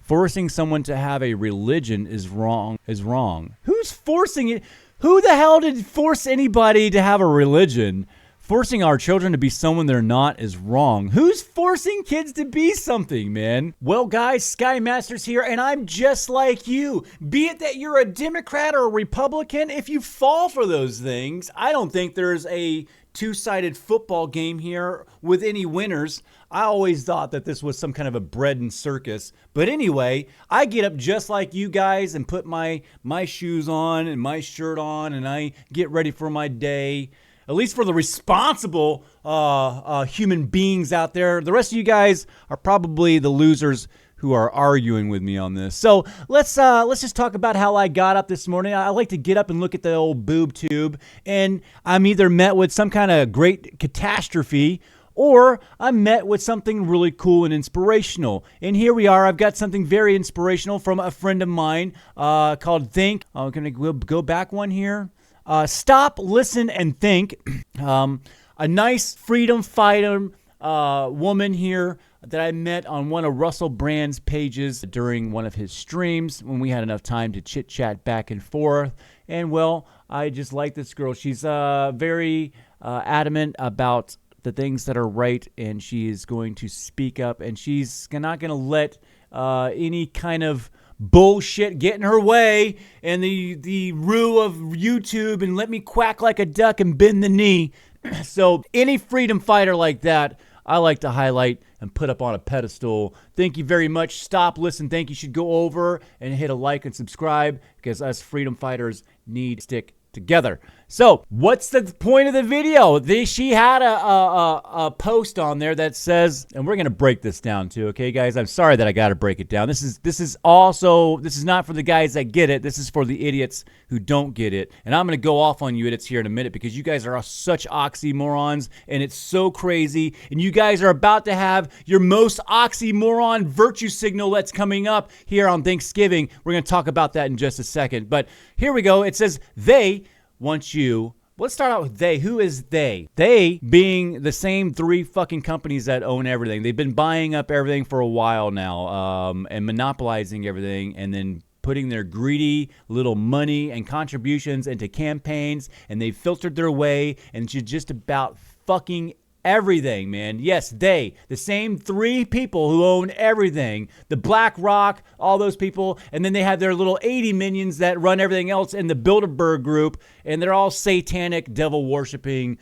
Forcing someone to have a religion is wrong. Who's forcing it? Who the hell did force anybody to have a religion? Forcing our children to be someone they're not is wrong. Who's forcing kids to be something, man? Well, guys, SkyMaster's here, and I'm just like you. Be it that you're a Democrat or a Republican, if you fall for those things, I don't think there's a two-sided football game here with any winners. I always thought that this was some kind of a bread and circus. But anyway, I get up just like you guys and put my shoes on and my shirt on, and I get ready for my day. At least for the responsible human beings out there. The rest of you guys are probably the losers who are arguing with me on this. So let's just talk about how I got up this morning. I like to get up and look at the old boob tube, and I'm either met with some kind of great catastrophe, or I'm met with something really cool and inspirational. And here we are. I've got something very inspirational from a friend of mine called Think. I'm going to go back one here. Stop, Listen, and Think. A nice freedom fighter woman here that I met on one of Russell Brand's pages during one of his streams when we had enough time to chit-chat back and forth. And, well, I just like this girl. She's very adamant about the things that are right, and she is going to speak up, and she's not going to let any kind of bullshit get in her way and the rule of YouTube and let me quack like a duck and bend the knee. So any freedom fighter like that, I like to highlight and put up on a pedestal. Thank you very much. Stop, listen, think. You should go over and hit a like and subscribe because us freedom fighters need to stick together. So what's the point of the video? She had a post on there that says, and we're going to break this down too, okay, guys? I'm sorry that I got to break it down. This is not for the guys that get it. This is for the idiots who don't get it. And I'm going to go off on you idiots here in a minute because you guys are such oxymorons and it's so crazy. And you guys are about to have your most oxymoron virtue signal that's coming up here on Thanksgiving. We're going to talk about that in just a second. But here we go. It says they want you. Let's start out with they. Who is they? They being the same three fucking companies that own everything. They've been buying up everything for a while now, and monopolizing everything, and then putting their greedy little money and contributions into campaigns, and they've filtered their way into just about fucking everything, man. Yes, the same three people who own everything, the BlackRock, all those people, and then they have their little 80 minions that run everything else in the Bilderberg group, and they're all satanic, devil-worshipping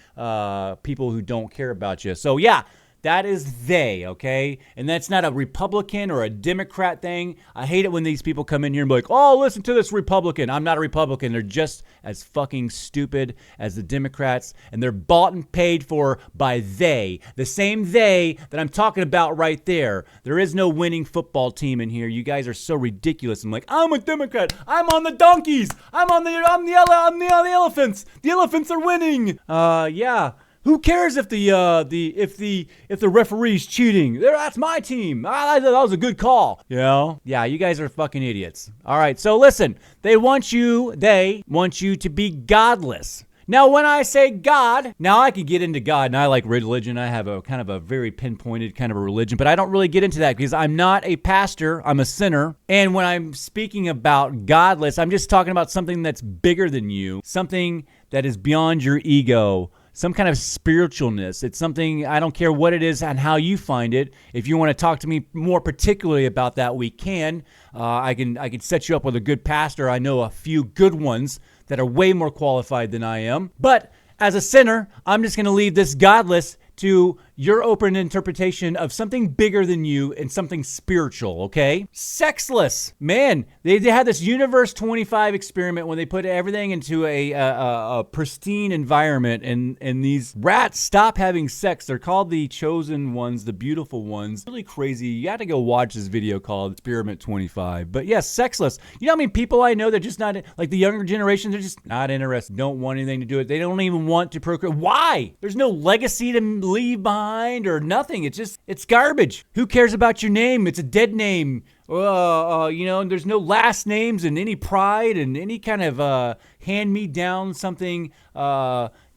people who don't care about you. So, yeah, that is they, okay? And that's not a Republican or a Democrat thing. I hate it when these people come in here and be like, oh, listen to this Republican. I'm not a Republican. They're just as fucking stupid as the Democrats, and they're bought and paid for by they. The same they that I'm talking about right there. There is no winning football team in here. You guys are so ridiculous. I'm like, I'm a Democrat. I'm on the donkeys. I'm on the elephants. The elephants are winning. Yeah. Who cares if the referee's cheating? That's my team. That was a good call. You know? Yeah, you guys are fucking idiots. All right, so listen. They want you to be godless. Now, when I say God, now I can get into God, and I like religion. I have a kind of a very pinpointed kind of a religion, but I don't really get into that because I'm not a pastor. I'm a sinner. And when I'm speaking about godless, I'm just talking about something that's bigger than you, something that is beyond your ego, some kind of spiritualness. It's something, I don't care what it is and how you find it. If you want to talk to me more particularly about that, we can. I can set you up with a good pastor. I know a few good ones that are way more qualified than I am. But as a sinner, I'm just going to leave this godless to your open interpretation of something bigger than you and something spiritual, okay? Sexless. Man, they had this Universe 25 experiment when they put everything into a pristine environment, and these rats stop having sex. They're called the chosen ones, the beautiful ones. Really crazy. You got to go watch this video called Experiment 25. But yes, sexless. You know how many people I know that just not, like the younger generation, they're just not interested, don't want anything to do with it. They don't even want to procreate. Why? There's no legacy to leave behind or nothing. It's garbage. Who cares about your name? It's a dead name. There's no last names and any pride and any kind of hand-me-down something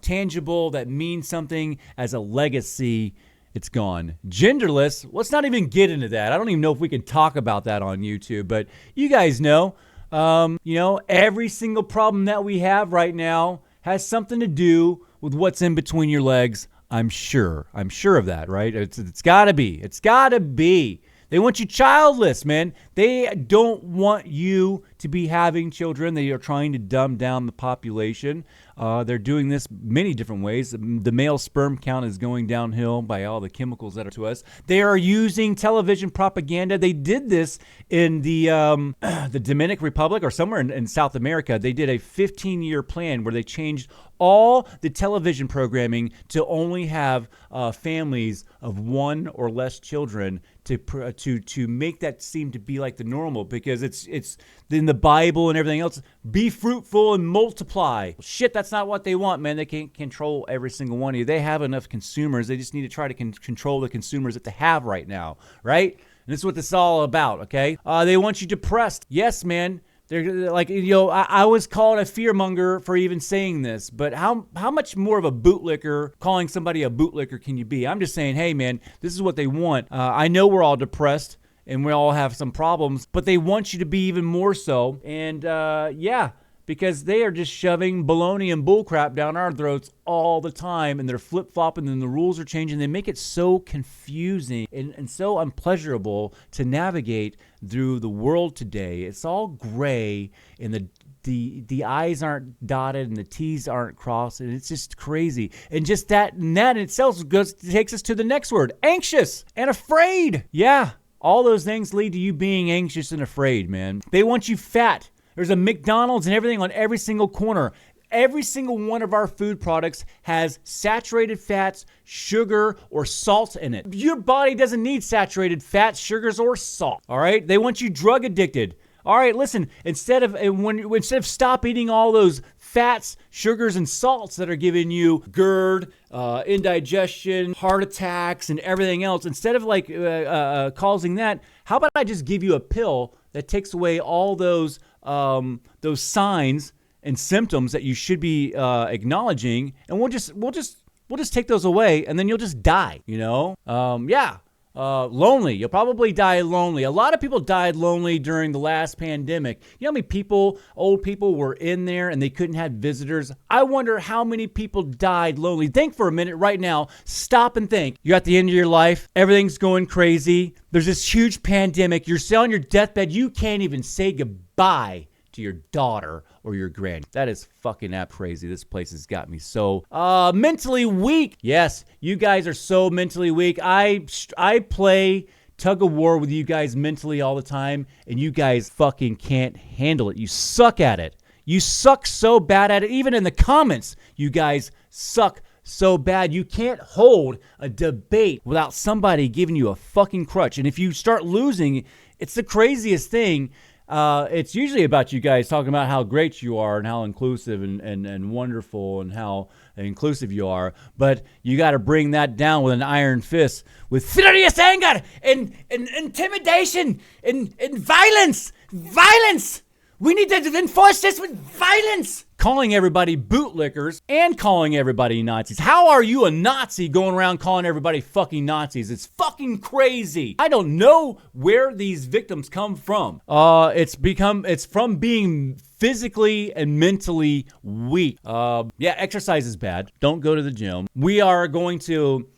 tangible that means something as a legacy It's gone. Genderless, let's not even get into that. I don't even know if we can talk about that on YouTube, but you guys know, every single problem that we have right now has something to do with what's in between your legs. I'm sure of that, right? It's gotta be. They want you childless, man. They don't want you to be having children. They are trying to dumb down the population. They're doing this many different ways. The male sperm count is going downhill by all the chemicals that are to us. They are using television propaganda. They did this in the Dominican Republic or somewhere in South America. They did a 15-year plan where they changed all the television programming to only have families of one or less children to make that seem to be like the normal, because it's in the Bible and everything else. Be fruitful and multiply. Shit, that's not what they want, man. They can't control every single one of you. They have enough consumers. They just need to try to control the consumers that they have right now, right? And this is what this is all about, okay? They want you depressed. Yes, man. They're like, I was called a fearmonger for even saying this, but how much more of a bootlicker, calling somebody a bootlicker, can you be? I'm just saying, hey, man, this is what they want. I know we're all depressed and we all have some problems, but they want you to be even more so. And because they are just shoving baloney and bullcrap down our throats all the time, and they're flip-flopping, and the rules are changing. They make it so confusing and so unpleasurable to navigate through the world today. It's all gray, and the I's aren't dotted and the T's aren't crossed, and it's just crazy. And just that in itself takes us to the next word: anxious and afraid. Yeah, all those things lead to you being anxious and afraid, man. They want you fat. There's a McDonald's and everything on every single corner. Every single one of our food products has saturated fats, sugar, or salt in it. Your body doesn't need saturated fats, sugars, or salt. All right? They want you drug addicted. All right, listen, instead of stop eating all those fats, sugars, and salts that are giving you GERD, indigestion, heart attacks, and everything else, instead of causing that, how about I just give you a pill that takes away all those signs and symptoms that you should be acknowledging, and we'll just take those away, and then you'll just die. Lonely. You'll probably die lonely. A lot of people died lonely during the last pandemic. You know how many old people were in there and they couldn't have visitors? I wonder how many people died lonely. Think for a minute right now. Stop and think. You're at the end of your life. Everything's going crazy. There's this huge pandemic. You're still on your deathbed. You can't even say goodbye to your daughter or your granny. That is fucking crazy. This place has got me so mentally weak. Yes, you guys are so mentally weak. I play tug of war with you guys mentally all the time, and you guys fucking can't handle it. You suck at it. You suck so bad at it. Even in the comments, you guys suck so bad. You can't hold a debate without somebody giving you a fucking crutch. And if you start losing, it's the craziest thing. It's usually about you guys talking about how great you are and how inclusive and wonderful and how inclusive you are. But you got to bring that down with an iron fist, with furious anger and intimidation and violence. Violence! We need to enforce this with violence. Calling everybody bootlickers and calling everybody Nazis. How are you a Nazi going around calling everybody fucking Nazis? It's fucking crazy. I don't know where these victims come from. It's from being physically and mentally weak. Exercise is bad. Don't go to the gym. We are going to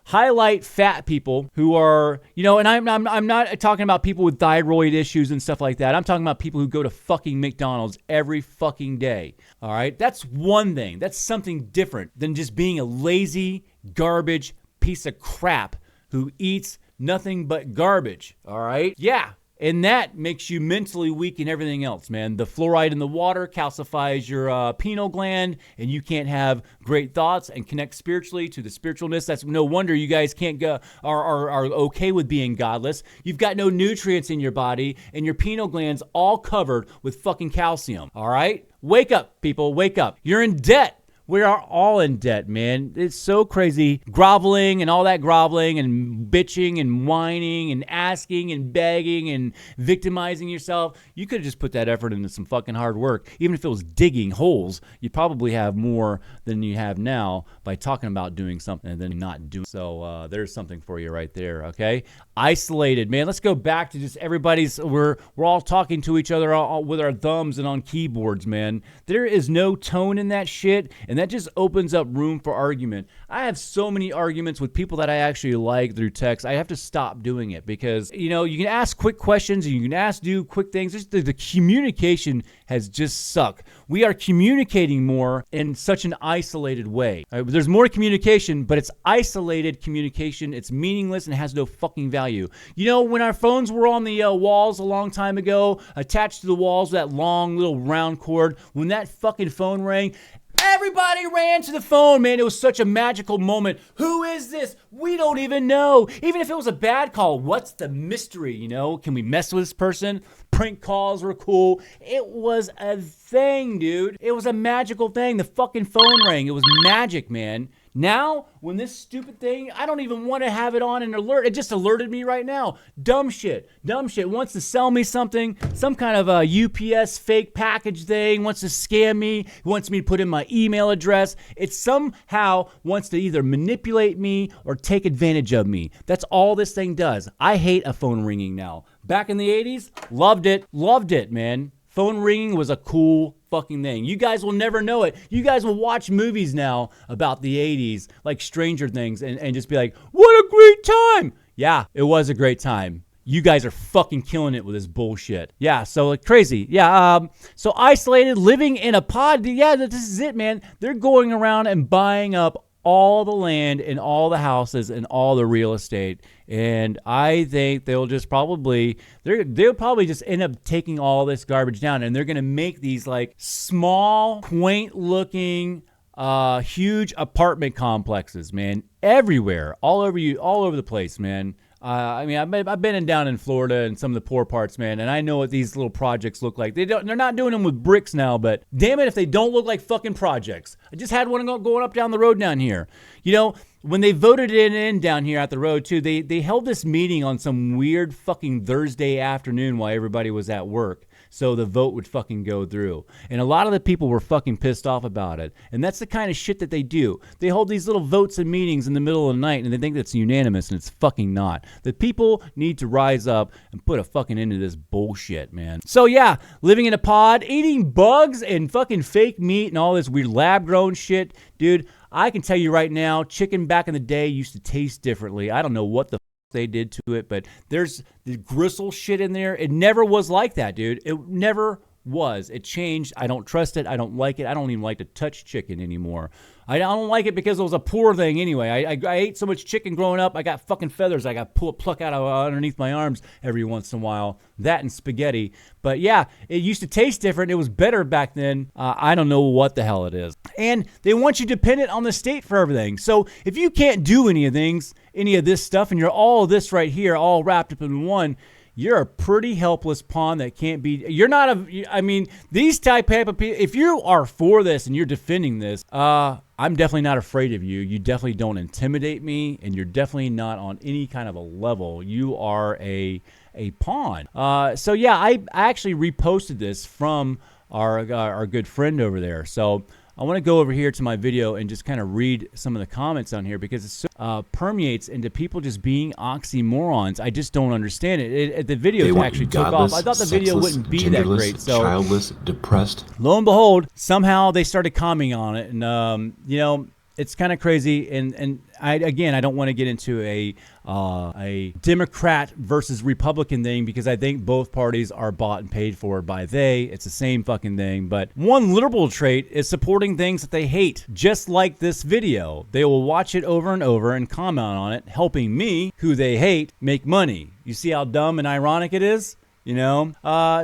highlight fat people who are, and I'm not talking about people with thyroid issues and stuff like that. I'm talking about people who go to fucking McDonald's every fucking day. All right? That's one thing. That's something different than just being a lazy, garbage piece of crap who eats nothing but garbage. All right? Yeah. And that makes you mentally weak and everything else, man. The fluoride in the water calcifies your pineal gland, and you can't have great thoughts and connect spiritually to the spiritualness. That's no wonder you guys can't are okay with being godless. You've got no nutrients in your body, and your pineal gland's all covered with fucking calcium. All right? Wake up, people. Wake up. You're in debt. We are all in debt, man. It's so crazy. Groveling and all that groveling and bitching and whining and asking and begging and victimizing yourself. You could have just put that effort into some fucking hard work. Even if it was digging holes, you'd probably have more than you have now by talking about doing something and then not doing. So there's something for you right there, okay? Isolated, man. Let's go back to just everybody's, we're all talking to each other all with our thumbs and on keyboards, man. There is no tone in that shit, and that just opens up room for argument. I have so many arguments with people that I actually like through text. I have to stop doing it because, you know, you can ask quick questions and you can do quick things. Just the communication has just sucked. We are communicating more in such an isolated way. There's more communication, but it's isolated communication. It's meaningless and has no fucking value. You know, when our phones were on the walls a long time ago, attached to the walls, that long little round cord, when that fucking phone rang, everybody ran to the phone, man. It was such a magical moment. Who is this? We don't even know. Even if it was a bad call, what's the mystery, you know? Can we mess with this person? Prank calls were cool. It was a thing, dude. It was a magical thing. The fucking phone rang. It was magic, man. Now, when this stupid thing, I don't even want to have it on an alert. It just alerted me right now. Dumb shit. Dumb shit. Wants to sell me something, some kind of a UPS fake package thing, wants to scam me, wants me to put in my email address. It somehow wants to either manipulate me or take advantage of me. That's all this thing does. I hate a phone ringing now. Back in the 80s, loved it. Loved it, man. Phone ringing was a cool fucking thing. You guys will never know it. You guys will watch movies now about the 80s, like Stranger Things, and just be like, what a great time. Yeah, it was a great time. You guys are fucking killing it with this bullshit. Yeah, so like crazy. Yeah, so isolated, living in a pod. Yeah, this is it, man. They're going around and buying up all the land and all the houses and all the real estate. And I think they'll probably just end up taking all this garbage down, and they're going to make these like small, quaint looking, huge apartment complexes, man, everywhere, all over the place, man. I mean, I've been down in Florida and some of the poor parts, man, and I know what these little projects look like. They're not doing them with bricks now, but damn it if they don't look like fucking projects. I just had one going up down the road down here. You know, when they voted it in down here at the road too, they held this meeting on some weird fucking Thursday afternoon while everybody was at work, so the vote would fucking go through. And a lot of the people were fucking pissed off about it. And that's the kind of shit that they do. They hold these little votes and meetings in the middle of the night, and they think that's unanimous, and it's fucking not. The people need to rise up and put a fucking end to this bullshit, man. So yeah, living in a pod, eating bugs and fucking fake meat and all this weird lab-grown shit. Dude, I can tell you right now, chicken back in the day used to taste differently. I don't know what the they did to it, but there's the gristle shit in there. It never was like that, dude. It never was. It changed. I don't trust it. I don't like it. I don't even like to touch chicken anymore. I don't like it because it was a poor thing anyway. I ate so much chicken growing up. I got fucking feathers I got pluck out of underneath my arms every once in a while. That and spaghetti. But yeah, it used to taste different. It was better back then. I don't know what the hell it is. And they want you dependent on the state for everything. So if you can't do any of this stuff, and you're all this right here, all wrapped up in one, you're a pretty helpless pawn that can't be. You're not I mean, these type of people, if you are for this and you're defending this, I'm definitely not afraid of you. You definitely don't intimidate me, and you're definitely not on any kind of a level. You are a pawn. So yeah, I actually reposted this from our good friend over there. So I want to go over here to my video and just kind of read some of the comments on here because it so, permeates into people just being oxymorons. I just don't understand it. The video actually took off. I thought the video wouldn't be that great. So childless, depressed. Lo and behold, somehow they started commenting on it, and you know, it's kind of crazy. And I don't want to get into a Democrat versus Republican thing because I think both parties are bought and paid for by they. It's the same fucking thing. But one liberal trait is supporting things that they hate. Just like this video, they will watch it over and over and comment on it, helping me, who they hate, make money. You see how dumb and ironic it is? You know,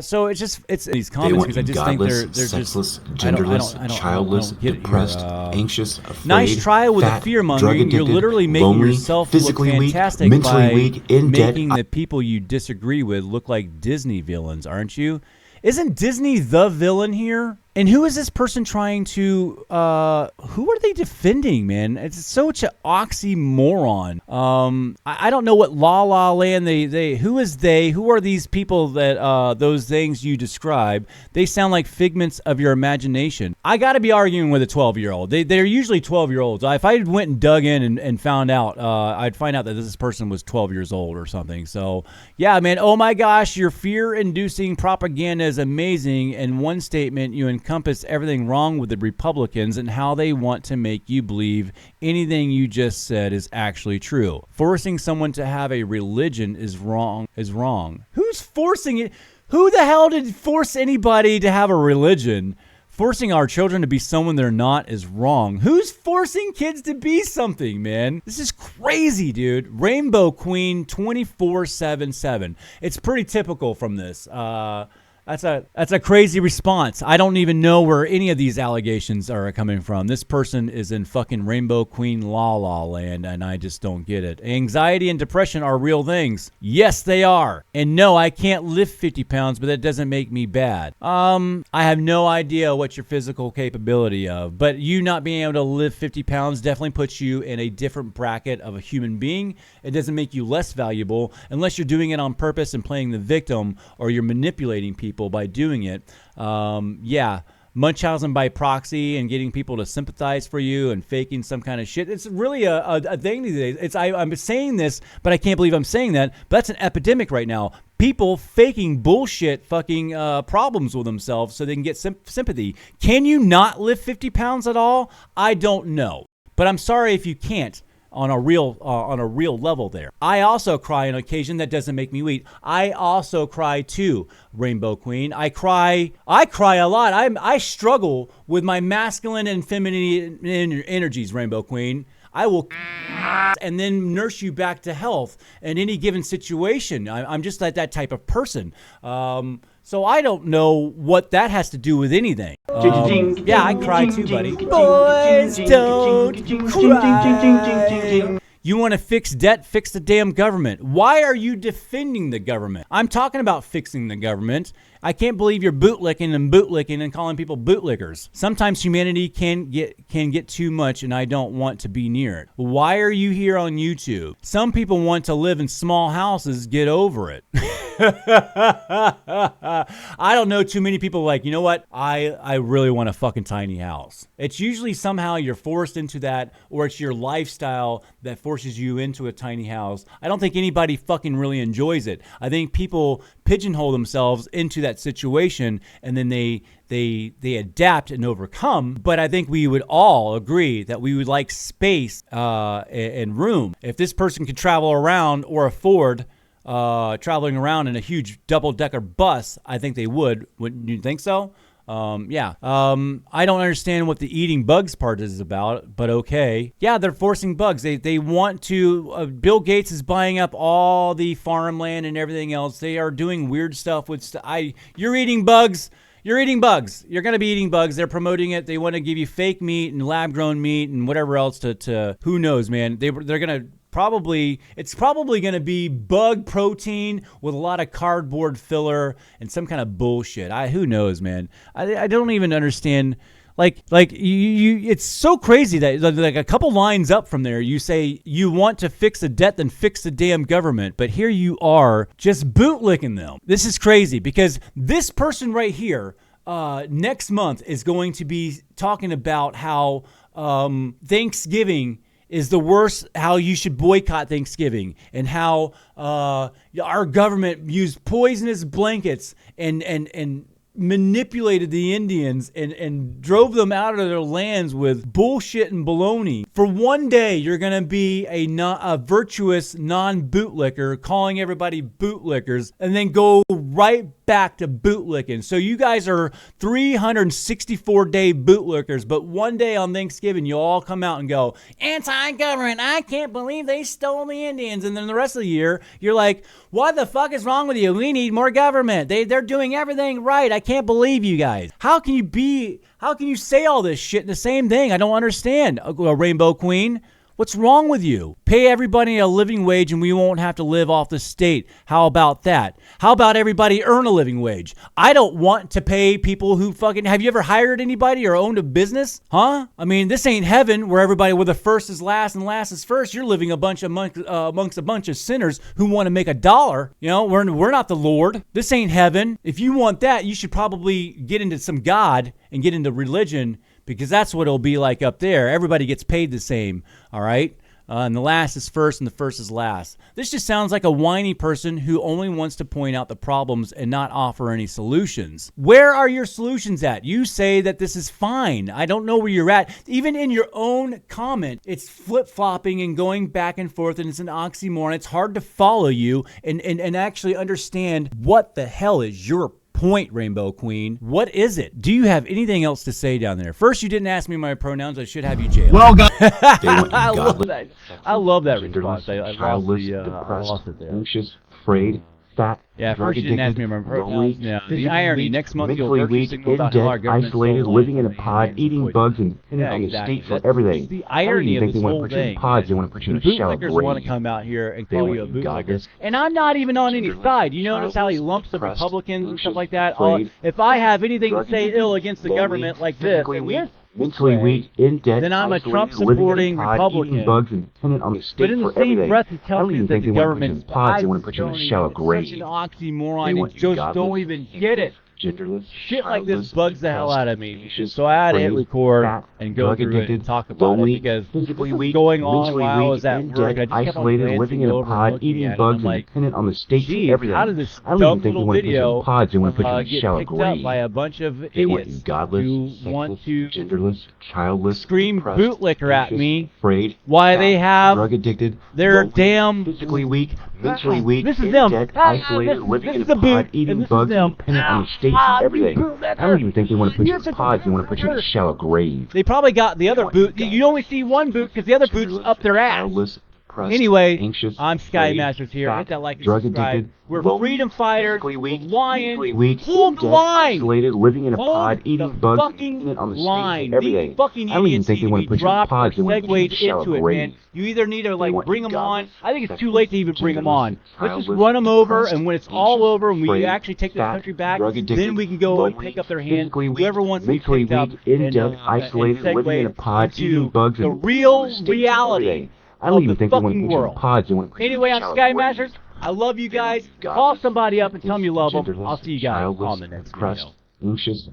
so it's these comments because I just think they're sexless, just genderless, childless, depressed, anxious, afraid, nice try with fat, the fear mongering. You're literally making lonely, yourself physically look weak, fantastic mentally by weak, in making debt. the people you disagree with look like Disney villains, aren't you? Isn't Disney the villain here? And who is this person trying to, who are they defending, man? It's such an oxymoron. I don't know what La La Land, who is they? Who are these people that, those things you describe? They sound like figments of your imagination. I got to be arguing with a 12-year-old. They're usually 12-year-olds. If I went and dug in and found out, I'd find out that this person was 12 years old or something. So, yeah, man, oh my gosh, your fear-inducing propaganda is amazing. In one statement, you encompass everything wrong with the Republicans and how they want to make you believe anything you just said is actually true. Forcing someone to have a religion is wrong. Who's forcing it? Who the hell did force anybody to have a religion? Forcing our children to be someone they're not is wrong. Who's forcing kids to be something, man? This is crazy, dude. Rainbow Queen 24/7. It's pretty typical from this. That's a crazy response. I don't even know where any of these allegations are coming from. This person is in fucking Rainbow Queen La La Land, and I just don't get it. Anxiety and depression are real things. Yes, they are. And no, I can't lift 50 pounds, but that doesn't make me bad. I have no idea what your physical capability of, but you not being able to lift 50 pounds definitely puts you in a different bracket of a human being. It doesn't make you less valuable unless you're doing it on purpose and playing the victim, or you're manipulating people by doing it. Munchausen by proxy and getting people to sympathize for you and faking some kind of shit. It's really a thing these days. I'm saying this, but I can't believe I'm saying that. But that's an epidemic right now. People faking bullshit fucking problems with themselves so they can get sympathy. Can you not lift 50 pounds at all? I don't know. But I'm sorry if you can't. On a real level there. I also cry on occasion. That doesn't make me weak. I also cry too, Rainbow Queen. I cry a lot. I struggle with my masculine and feminine energies, Rainbow Queen. I will and then nurse you back to health in any given situation. I'm just like that type of person. So I don't know what that has to do with anything. Yeah, I cry too, buddy. Boys don't cry. You want to fix debt? Fix the damn government. Why are you defending the government? I'm talking about fixing the government. I can't believe you're bootlicking and calling people bootlickers. Sometimes humanity can get too much, and I don't want to be near it. Why are you here on YouTube? Some people want to live in small houses. Get over it. I don't know too many people like, you know what? I really want a fucking tiny house. It's usually somehow you're forced into that, or it's your lifestyle that forces you into a tiny house. I don't think anybody fucking really enjoys it. I think people pigeonhole themselves into that situation, and then they adapt and overcome. But I think we would all agree that we would like space and room. If this person could travel around or afford traveling around in a huge double-decker bus, I think they would. Wouldn't you think so? I don't understand what the eating bugs part is about, but okay. Yeah, they're forcing bugs. They want to, Bill Gates is buying up all the farmland and everything else. They are doing weird stuff with, you're eating bugs. You're eating bugs. You're going to be eating bugs. They're promoting it. They want to give you fake meat and lab-grown meat and whatever else to who knows, man. They're going to it's probably going to be bug protein with a lot of cardboard filler and some kind of bullshit. Who knows, man? I don't even understand. Like you it's so crazy that like a couple lines up from there, you say you want to fix the debt, then fix the damn government. But here you are just bootlicking them. This is crazy because this person right here next month is going to be talking about how Thanksgiving is the worst, how you should boycott Thanksgiving, and how our government used poisonous blankets and manipulated the Indians and drove them out of their lands with bullshit and baloney. For one day, you're going to be a virtuous non-bootlicker, calling everybody bootlickers, and then go right back to bootlicking. So you guys are 364-day bootlickers, but one day on Thanksgiving, you'll all come out and go, anti-government, I can't believe they stole the Indians. And then the rest of the year, you're like, what the fuck is wrong with you? We need more government. They're doing everything right. I can't believe you guys. How can you say all this shit in the same thing? I don't understand. Rainbow Queen. What's wrong with you? Pay everybody a living wage and we won't have to live off the state. How about that? How about everybody earn a living wage? I don't want to pay people who fucking... Have you ever hired anybody or owned a business? Huh? I mean, this ain't heaven where where the first is last and last is first. You're living amongst a bunch of sinners who want to make a dollar. You know, we're not the Lord. This ain't heaven. If you want that, you should probably get into some God and get into religion, because that's what it'll be like up there. Everybody gets paid the same, all right? And the last is first and the first is last. This just sounds like a whiny person who only wants to point out the problems and not offer any solutions. Where are your solutions at? You say that this is fine. I don't know where you're at. Even in your own comment, it's flip-flopping and going back and forth, and it's an oxymoron. It's hard to follow you and actually understand what the hell is your point, Rainbow Queen. What is it? Do you have anything else to say down there? First, you didn't ask me my pronouns. I should have you jailed. Well, God. I love that. I love that response. I lost it there. Anxious, afraid, fat. Yeah, first you didn't ask me my pronouns. Yeah, the irony. Next month you'll mentally weak, in debt, isolated, living in a pod, eating bugs, and dependent on the state for everything. The irony of this whole thing. Pods, they want to put you in a shallow bootlickers grave. want to come out here and call you a bootlicker. And I'm not even on any side. You notice how he lumps the Republicans and stuff like that? If I have anything to say ill against the government like this, mentally weak, in debt, then I'm a Trump-supporting Republican. Bugs and dependent on the state But in the same breath, he tells me that the government pods, they want to put you in a shallow grave. Such an oxymoron, and just don't even get it. Genderless, shit like this bugs the hell out of me. So I had to hit record and go through it and talk about it, because this was going on while I was at work. I just kept on isolated, living in a pod, eating bugs, and dependent on the state for everything. How did this I don't dumb even think little they want to put you video in pods, they want to put you in a get shallow picked grave. up by a bunch of They want idiots you godless, who sexless, want to genderless, childless, scream depressed, bootlicker at anxious, me afraid, why they have drug addicted, their lonely, damn... physically weak, mentally weak, This is in them. debt, isolated, living in a pod, eating bugs, and dependent on the state for everything. I don't even think they want to put you in pods, they want to put you in a shallow grave. They probably got the other boot. You only see one boot because the other boot's up their ass. Childless, depressed, Anyway, anxious, I'm afraid, SkyMaster's here. fat, Hit that like and drug subscribe. addicted, We're lonely, freedom fighters. physically We're weak, lions. mentally weak, Hold the in debt, line. isolated, living in a Hold pod, eating the bugs, fucking dependent on the line. state for everything. These fucking I don't even idiots think need they to want be to put you in dropped or pods, they want to put you in a segued shallow into it, grave. man. You either need to like want bring them godless, on. I think it's too sexless, late to even bring them on. Let's just childless, run them over, depressed, and when it's all anxious, over and we afraid, actually take this fat, country back, drug addicted, then we can go and lonely, pick up their hand. physically weak, Whoever wants to be mentally picked up weak, in and, debt, isolated, and living in a pod, into eating bugs, the and real state for reality everything. I don't even the think they want to fucking put you in world. pods, they want to put you in Anyway, a I'm shallow grave. SkyMasters. I love you guys. Call somebody up and tell them you love them. I'll see you guys on the next video. Anxious,